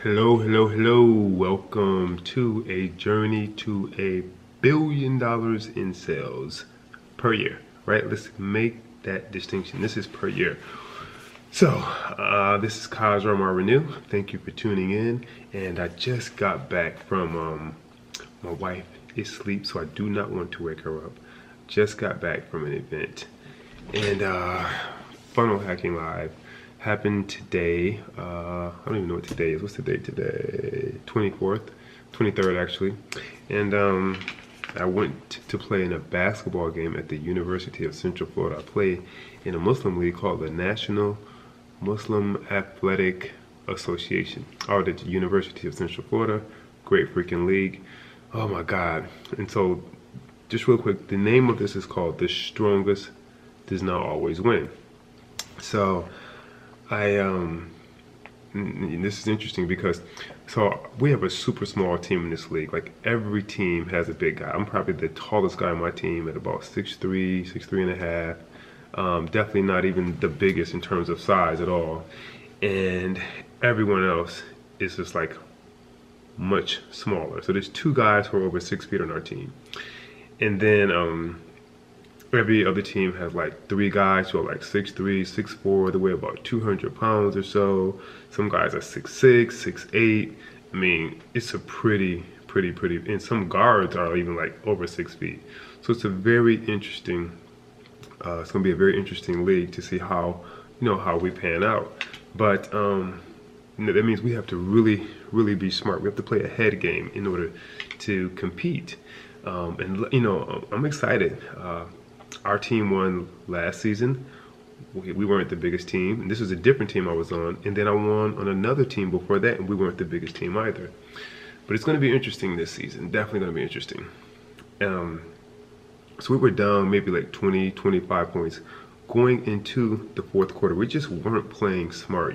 Hello, hello, hello. Welcome to a journey to $1 billion in sales per year, right? Let's make that distinction. This is per year. So, this is KhaazRa Renew. Thank you for tuning in. And I just got back from, my wife is asleep, so I do not want to wake her up. Just got back from an event. And Funnel Hacking Live happened today. I don't even know what today is. What's the date today? 24th, 23rd actually. And I went to play in a basketball game at the University of Central Florida. I play in a Muslim league called the National Muslim Athletic Association, out at the University of Central Florida. Great freaking league. Oh my God. And so, just real quick, the name of this is called The Strongest Does Not Always Win. So, this is interesting because, so we have a super small team in this league. Like every team has a big guy. I'm probably the tallest guy on my team at about 6'3", 6'3.5". Definitely not even the biggest in terms of size at all. And everyone else is just like much smaller. So there's two guys who are over 6 feet on our team. And then every other team has like three guys who are like 6'3", 6'4". They weigh about 200 pounds or so. Some guys are 6'6", 6'8". I mean, it's a pretty, and some guards are even like over 6 feet. So it's a very interesting, it's gonna be a very interesting league to see how, how we pan out. But that means we have to really be smart. We have to play a head game in order to compete. And I'm excited. Our team won last season. We weren't the biggest team. And this was a different team I was on. And then I won on another team before that, and we weren't the biggest team either. But it's going to be interesting this season. Definitely going to be interesting. So we were down maybe like 20, 25 points going into the fourth quarter. We just weren't playing smart,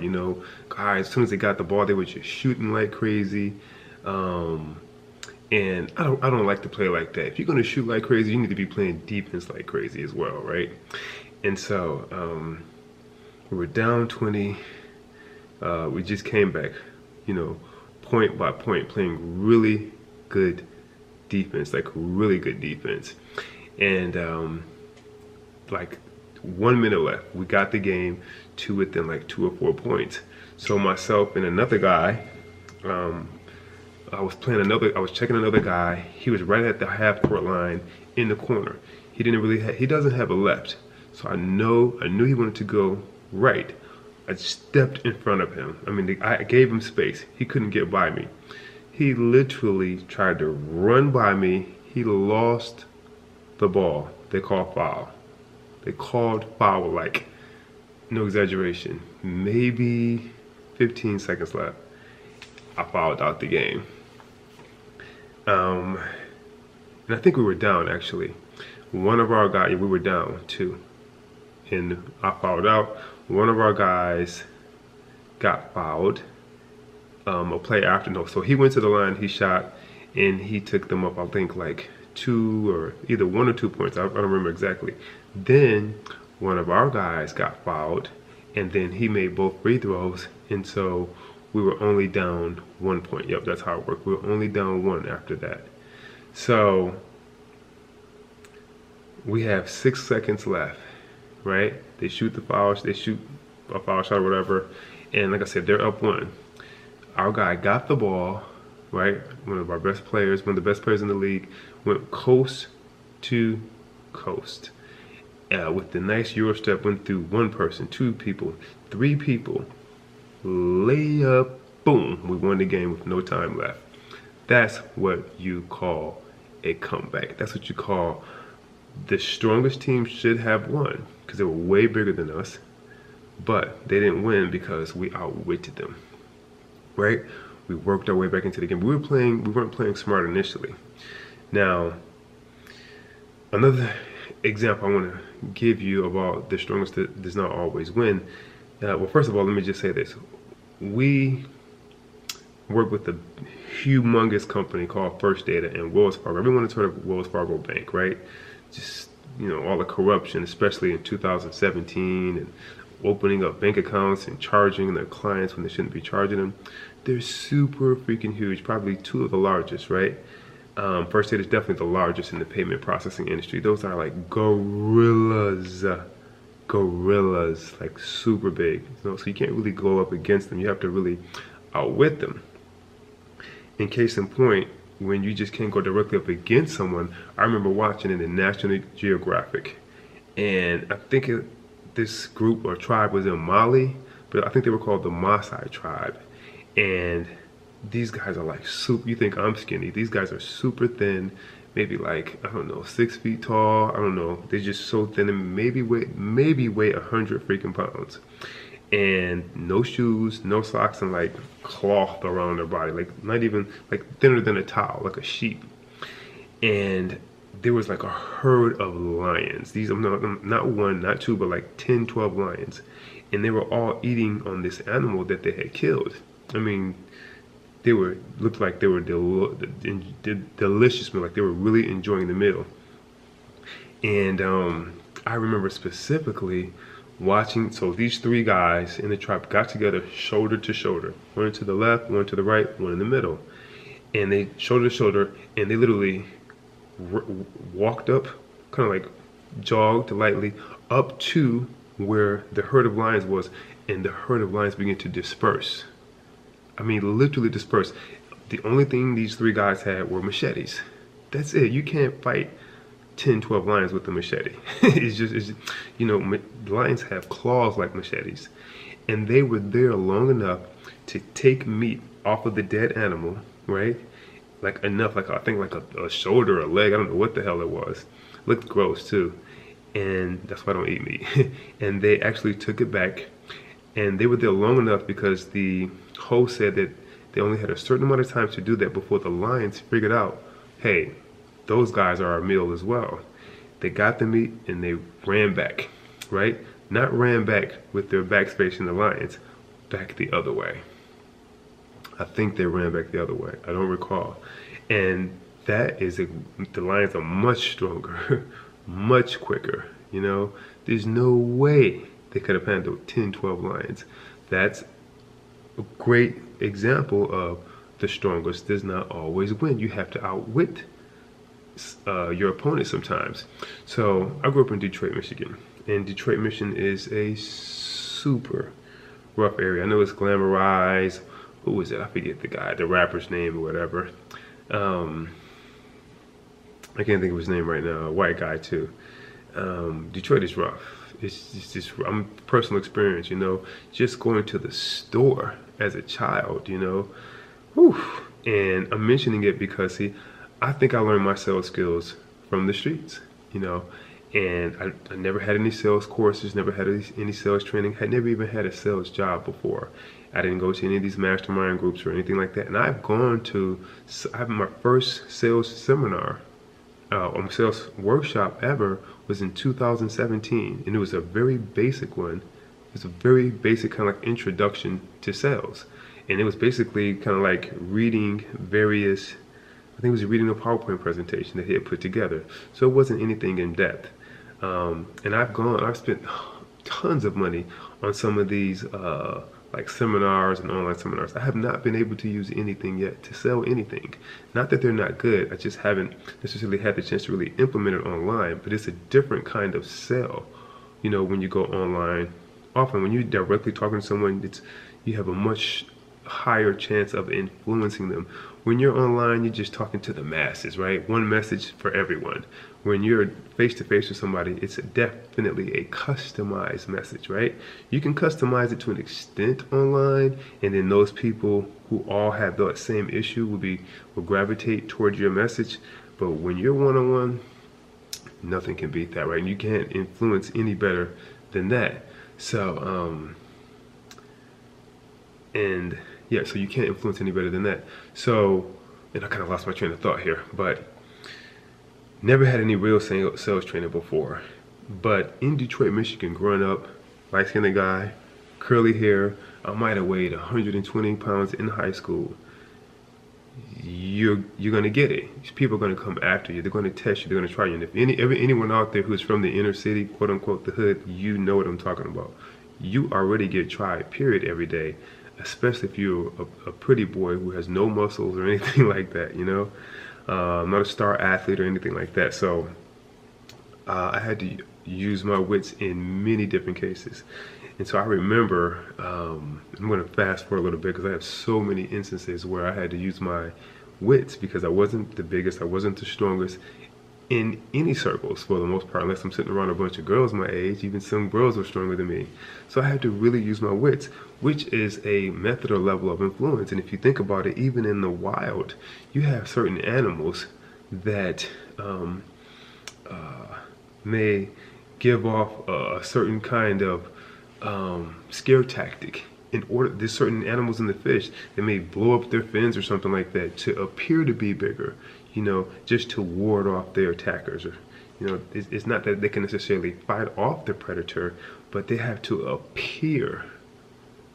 Guys, as soon as they got the ball, they were just shooting like crazy. And I don't like to play like that. If you're gonna shoot like crazy, you need to be playing defense like crazy as well, right? And so we were down 20. We just came back, point by point, playing really good defense, like really good defense. And like 1 minute left, we got the game to within like 2 or 4 points. So myself and another guy, I was checking another guy. He was right at the half court line in the corner. He doesn't have a left. So I knew he wanted to go right. I stepped in front of him. I mean, I gave him space. He couldn't get by me. He literally tried to run by me. He lost the ball. They called foul. They called foul, like, no exaggeration, maybe 15 seconds left. I fouled out the game. And I think we were down actually. One of our guys, we were down too. And I fouled out. One of our guys got fouled. A play after, no. So he went to the line, he shot, and he took them up, I think like 2 or either 1 or 2 points. I don't remember exactly. Then one of our guys got fouled, and then he made both free throws, and so we were only down 1 point. Yep, that's how it worked. We were only down 1 after that. So we have 6 seconds left, right? They shoot the fouls, they shoot a foul shot or whatever. And like I said, they're up 1. Our guy got the ball, right? One of our best players, one of the best players in the league, went coast to coast. With the nice Euro step, went through 1 person, 2 people, 3 people. Layup, boom, we won the game with no time left. That's what you call a comeback. That's what you call the strongest team should have won, because they were way bigger than us, but they didn't win because we outwitted them, right? We worked our way back into the game. We weren't playing smart initially. Now, another example I want to give you about the strongest that does not always win. Well, first of all, let me just say this. We work with a humongous company called First Data and Wells Fargo. Everyone has heard of Wells Fargo Bank, right? Just, all the corruption, especially in 2017 and opening up bank accounts and charging their clients when they shouldn't be charging them. They're super freaking huge, probably two of the largest, right? First State is definitely the largest in the payment processing industry. Those are like gorillas, like super big. So you can't really go up against them. You have to really outwit them. In case in point, when you just can't go directly up against someone, I remember watching it in National Geographic, and I think this group or tribe was in Mali, but I think they were called the Maasai tribe, and these guys are like super. You think I'm skinny? These guys are super thin, maybe like, I don't know, 6 feet tall. I don't know. They're just so thin, and maybe weigh 100 freaking pounds. And no shoes, no socks, and like cloth around their body, like not even, like thinner than a towel, like a sheep. And there was like a herd of lions. These, not one, not two, but like 10, 12 lions. And they were all eating on this animal that they had killed. I mean, looked like they were delicious meal, like they were really enjoying the meal. And I remember specifically watching, so these three guys in the tribe got together shoulder to shoulder, one to the left, one to the right, one in the middle, and they shoulder to shoulder, and they literally walked up, kind of like jogged lightly up to where the herd of lions was, and the herd of lions began to disperse. I mean, literally disperse. The only thing these three guys had were machetes. That's it. You can't fight 10, 12 lions with a machete. it's just, you know, lions have claws like machetes. And they were there long enough to take meat off of the dead animal, right? Like enough, like I think like a shoulder, a leg, I don't know what the hell it was. Looked gross too. And that's why I don't eat meat. And they actually took it back. And they were there long enough because the host said that they only had a certain amount of time to do that before the lions figured out, hey, those guys are our meal as well. They got the meat and they ran back, right? Not ran back with their backs facing the lions, back the other way. I think they ran back the other way. I don't recall. And that is, the lions are much stronger, much quicker, you know? There's no way they could have handled 10, 12 lions. That's a great example of the strongest does not always win. You have to outwit your opponent sometimes. So I grew up in Detroit, Michigan, and Detroit, Michigan is a super rough area. I know it's glamorized. Who was it? I forget the rapper's name or whatever. I can't think of his name right now. A white guy too. Detroit is rough. It's just I'm personal experience, you know, just going to the store as a child, you know. Whew. And I'm mentioning it because, see, I think I learned my sales skills from the streets, you know, and I never had any sales courses, never had any sales training, had never even had a sales job before. I didn't go to any of these mastermind groups or anything like that. And I have my first sales seminar, sales workshop ever was in 2017. And it was a very basic one. It was a very basic kind of like introduction to sales. And it was basically kind of like reading various, I think it was reading a PowerPoint presentation that he had put together. So it wasn't anything in depth. And I've spent tons of money on some of these like seminars and online seminars. I have not been able to use anything yet to sell anything. Not that they're not good, I just haven't necessarily had the chance to really implement it online, but it's a different kind of sell. You know, when you go online, often when you're directly talking to someone, you have a much higher chance of influencing them. When you're online, you're just talking to the masses, right? One message for everyone. When you're face to face with somebody, it's definitely a customized message, right? You can customize it to an extent online, and then those people who all have that same issue will gravitate towards your message. But when you're one-on-one, nothing can beat that, right? And you can't influence any better than that. So, and yeah, so you can't influence any better than that. So, and I kind of lost my train of thought here, but never had any real sales training before. But in Detroit, Michigan, growing up, light-skinned guy, curly hair, I might have weighed 120 pounds in high school. You're gonna get it. People are gonna come after you. They're gonna test you. They're gonna try you. And if anyone out there who's from the inner city, quote unquote, the hood, you know what I'm talking about. you already get tried, period, every day, especially if you're a pretty boy who has no muscles or anything like that, you know? Not a star athlete or anything like that. So I had to use my wits in many different cases. And so I remember, I'm going to fast forward a little bit because I have so many instances where I had to use my wits because I wasn't the biggest, I wasn't the strongest in any circles for the most part, unless I'm sitting around a bunch of girls my age. Even some girls were stronger than me. So I had to really use my wits, which is a method or level of influence. And if you think about it, even in the wild, you have certain animals that may give off a certain kind of scare tactic. In order, there's certain animals in the fish that may blow up their fins or something like that to appear to be bigger, you know, just to ward off their attackers. Or, you know, it's not that they can necessarily fight off the predator, but they have to appear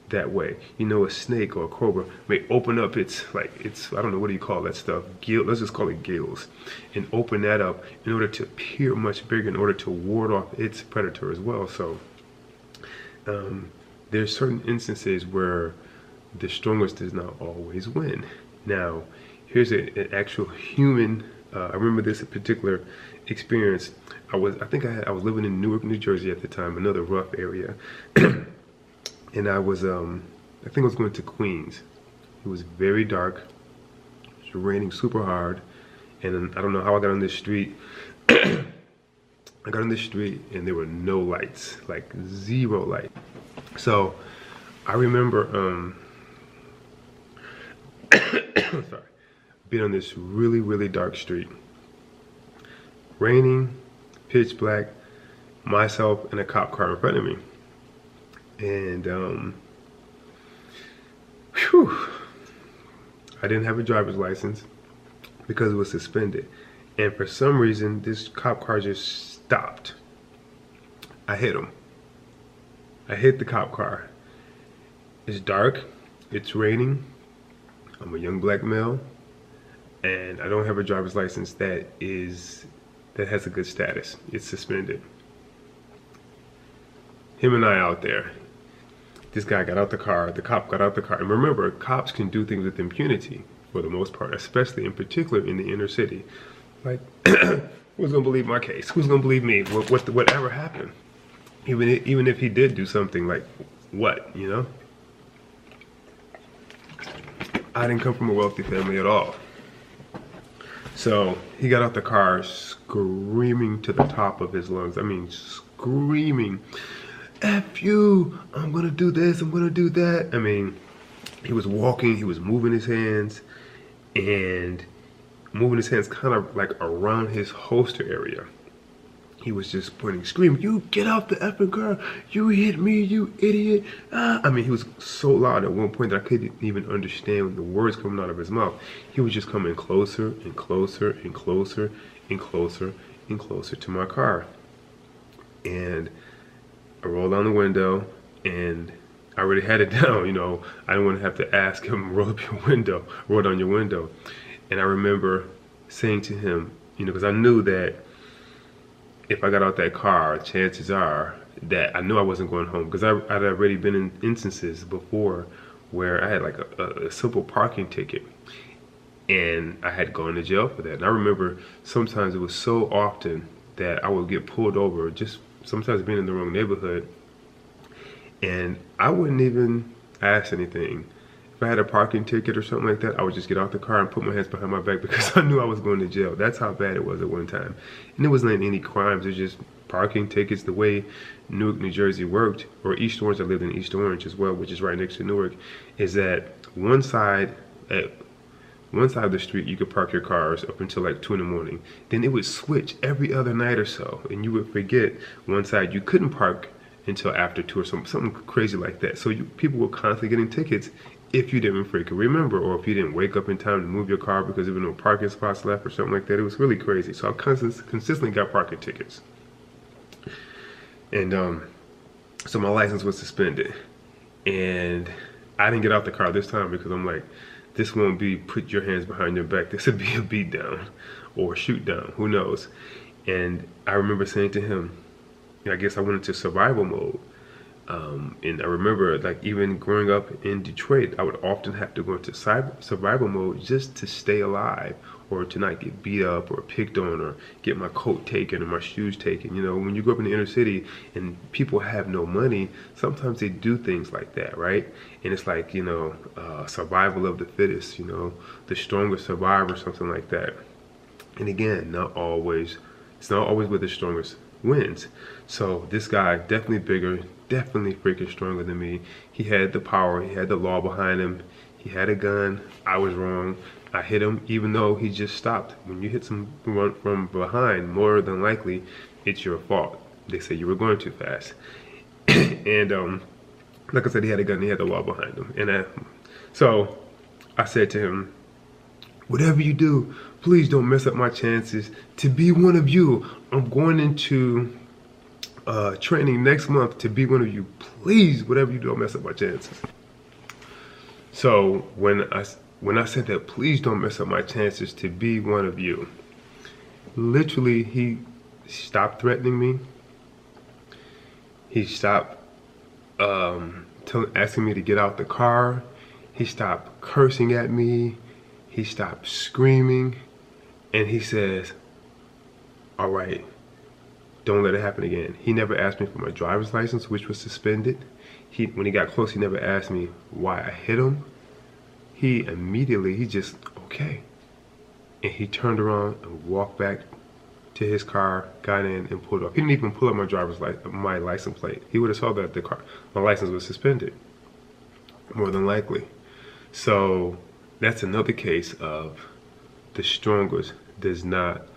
that way. You know, a snake or a cobra may open up its, I don't know, what do you call that stuff? Let's just call it gills, and open that up in order to appear much bigger, in order to ward off its predator as well. So there's certain instances where the strongest does not always win. Now, here's an actual human. I remember this particular experience. I was living in Newark, New Jersey at the time, another rough area, and I think I was going to Queens. It was very dark. It was raining super hard, and I don't know how I got on this street. I got on the street and there were no lights, like zero light. So I remember sorry, being on this really, really dark street. Raining, pitch black, myself and a cop car in front of me. And I didn't have a driver's license because it was suspended. And for some reason, this cop car just stopped. I hit him. I hit the cop car. It's dark, it's raining, I'm a young black male, and I don't have a driver's license that has a good status. It's suspended. Him and I out there. This guy got out the car, the cop got out the car. And remember, cops can do things with impunity for the most part, especially in particular in the inner city. Like, who's gonna believe my case? Who's gonna believe me? Whatever happened? Even if he did do something, like what, you know? I didn't come from a wealthy family at all. So he got out the car screaming to the top of his lungs. I mean, screaming, F you, I'm gonna do this, I'm gonna do that. I mean, he was walking, he was moving his hands, and moving his hands kind of like around his holster area. He was just pointing, screaming, you get out the effing car, you hit me, you idiot. Ah. I mean, he was so loud at one point that I couldn't even understand the words coming out of his mouth. He was just coming closer and closer and closer and closer and closer to my car. And I rolled down the window, and I already had it down, you know. I didn't want to have to ask him, roll up your window, roll down your window. And I remember saying to him, you know, because I knew that if I got out that car, chances are that I knew I wasn't going home, because I'd already been in instances before where I had like a simple parking ticket, and I had gone to jail for that. And I remember sometimes it was so often that I would get pulled over, just sometimes being in the wrong neighborhood, and I wouldn't even ask anything. If I had a parking ticket or something like that, I would just get out the car and put my hands behind my back because I knew I was going to jail. That's how bad it was at one time. And it wasn't any crimes, it was just parking tickets. The way Newark, New Jersey worked, or East Orange, I lived in East Orange as well, which is right next to Newark, is that one side of the street you could park your cars up until like 2 in the morning. Then it would switch every other night or so, and you would forget one side you couldn't park until after 2 or something crazy like that. So people were constantly getting tickets if you didn't freaking remember, or if you didn't wake up in time to move your car because there were no parking spots left or something like that. It was really crazy. So I consistently got parking tickets. And so my license was suspended. And I didn't get out the car this time because I'm like, this won't be put your hands behind your back. This would be a beat down or a shoot down, who knows. And I remember saying to him, I guess I went into survival mode. And I remember, like, even growing up in Detroit, I would often have to go into survival mode just to stay alive, or to not get beat up or picked on or get my coat taken or my shoes taken. You know, when you grow up in the inner city and people have no money, sometimes they do things like that, right? And it's like, you know, survival of the fittest, you know, the strongest survivor, something like that. And again, it's not always where the strongest wins. So this guy, definitely bigger, definitely freaking stronger than me. He had the power, he had the law behind him, he had a gun. I was wrong. I hit him even though he just stopped. When you hit someone from behind, more than likely, it's your fault. They say you were going too fast. And like I said, he had a gun, he had the law behind him. And so I said to him, whatever you do, please don't mess up my chances to be one of you. I'm going into training next month to be one of you. Please, whatever you do, don't mess up my chances. So when I said that, please don't mess up my chances to be one of you, literally he stopped threatening me. He stopped asking me to get out the car. He stopped cursing at me. He stopped screaming. And he says, all right, don't let it happen again. He never asked me for my driver's license, which was suspended. When he got close, he never asked me why I hit him. He just, okay. And he turned around and walked back to his car, got in and pulled off. He didn't even pull up my license plate. He would have saw that my license was suspended, more than likely. So that's another case of the strongest does not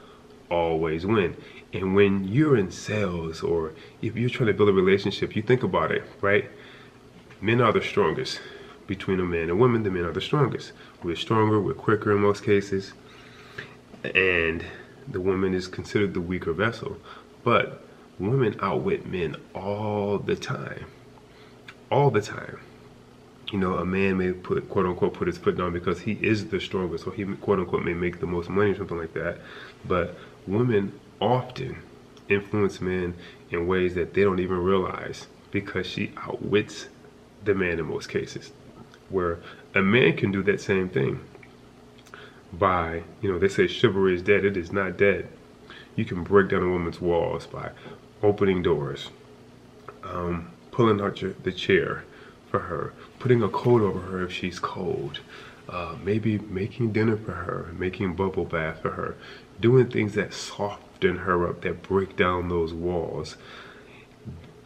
always win. And when you're in sales, or if you're trying to build a relationship, you think about it, right? Men are the strongest. Between a man and woman, the men are the strongest. We're stronger, we're quicker in most cases, and the woman is considered the weaker vessel. But women outwit men all the time. All the time. You know, a man may quote unquote put his foot down because he is the strongest, or he quote unquote may make the most money or something like that. But women often influence men in ways that they don't even realize, because she outwits the man in most cases. Where a man can do that same thing by, you know, they say chivalry is dead. It is not dead. You can break down a woman's walls by opening doors, pulling out the chair for her, putting a coat over her if she's cold, maybe making dinner for her, making bubble bath for her, doing things that soften her up, that break down those walls.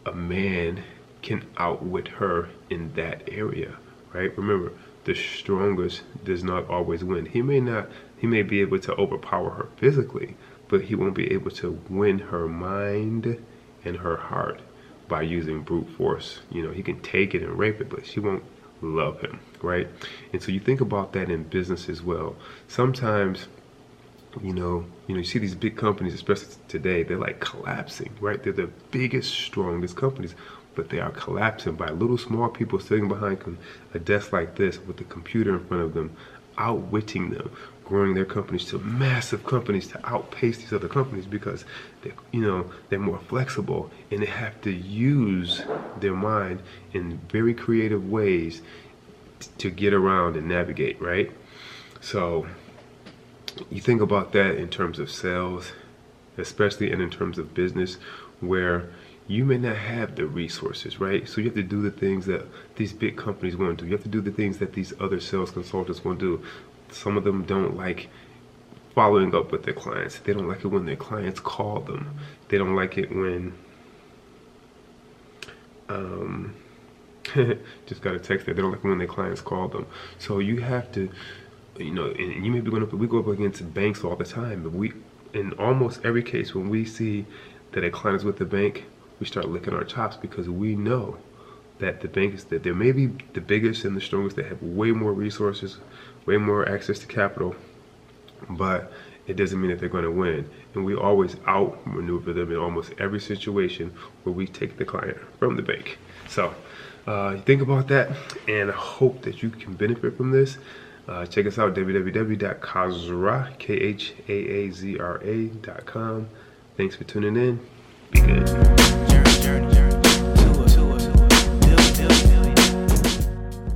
A man can outwit her in that area. Right? Remember, the strongest does not always win. He may be able to overpower her physically, but he won't be able to win her mind and her heart by using brute force. You know, he can take it and rape it, but she won't love him, right? And so you think about that in business as well. Sometimes, you see these big companies, especially today, they're like collapsing, right? They're the biggest, strongest companies, but they are collapsing by little small people sitting behind a desk like this with a computer in front of them, outwitting them, growing their companies to massive companies to outpace these other companies, because they're more flexible and they have to use their mind in very creative ways to get around and navigate, right? So you think about that in terms of sales, especially, and in terms of business, where you may not have the resources, right? So you have to do the things that these big companies want to do. You have to do the things that these other sales consultants want to do. Some of them don't like following up with their clients. They don't like it when their clients call them. They don't like it when just got a text there. They don't like it when their clients call them. So you have to, and you may be we go up against banks all the time, but in almost every case, when we see that a client is with the bank, we start licking our chops, because we know that the bank is, that they may be the biggest and the strongest, they have way more resources, way more access to capital, but it doesn't mean that they're going to win. And we always outmaneuver them in almost every situation where we take the client from the bank. So think about that, and I hope that you can benefit from this. Check us out, www.KhaazRa, KhaazRa.com. Thanks for tuning in. Be good.